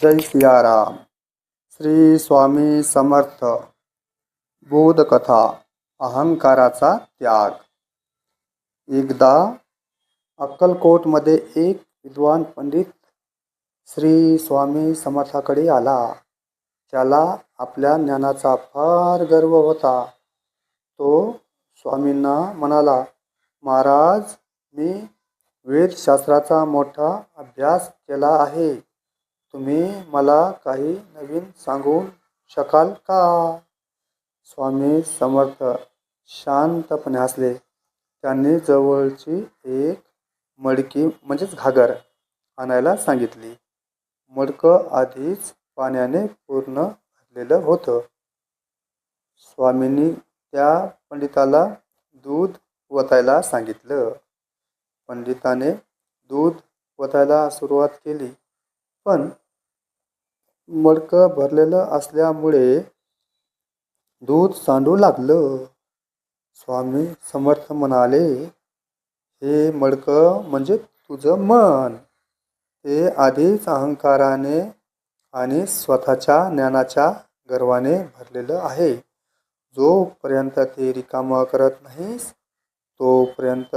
जय सियाराम. श्री स्वामी समर्थ. बोधकथा. अहंकाराचा त्याग. एकदा अक्कलकोटमध्ये एक विद्वान पंडित श्री स्वामी समर्थाकडे आला. त्याला आपल्या ज्ञानाचा फार गर्व होता. तो स्वामींना म्हणाला, महाराज, मी वेदशास्त्राचा मोठा अभ्यास केला आहे. तुम्ही मला काही नवीन सांगू शकाल का? स्वामी समर्थ शांतपणे हसले. त्यांनी जवळची एक मडकी म्हणजेच घागर आणायला सांगितली. मडकं आधीच पाण्याने पूर्ण भरलेलं होतं. स्वामींनी त्या पंडिताला दूध ओतायला सांगितलं. पंडिताने दूध ओतायला सुरुवात केली, पण मडकं भरलेलं असल्यामुळे दूध सांडू लागलं. स्वामी समर्थ म्हणाले, हे मडकं म्हणजे तुझं मन. ते आधीच अहंकाराने आणि स्वतःच्या ज्ञानाच्या गर्वाने भरलेलं आहे. जोपर्यंत ते रिकामं करत नाहीस, तोपर्यंत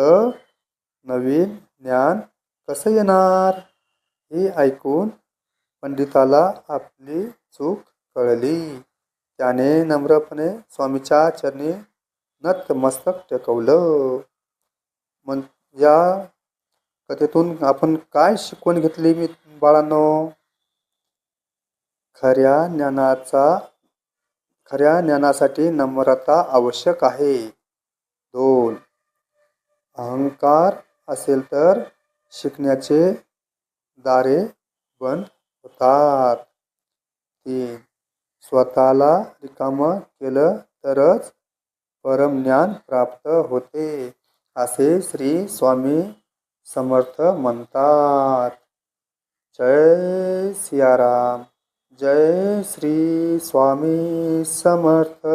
नवीन ज्ञान कसं येणार? हे ऐकून पंडिताला आपली चूक कळली. त्याने नम्रपणे स्वामीच्या चरणी नतमस्तक टेकवलं. या कथेतून आपण काय शिकवण घेतली मी बाळांनो? खऱ्या ज्ञानासाठी नम्रता आवश्यक आहे. 2. अहंकार असेल तर शिकण्याचे दारे बंद होतात. 3. स्वतःला रिकामं केलं तरच परमज्ञान प्राप्त होते, असे श्री स्वामी समर्थ म्हणतात. जय सियाराम. जय श्री स्वामी समर्थ.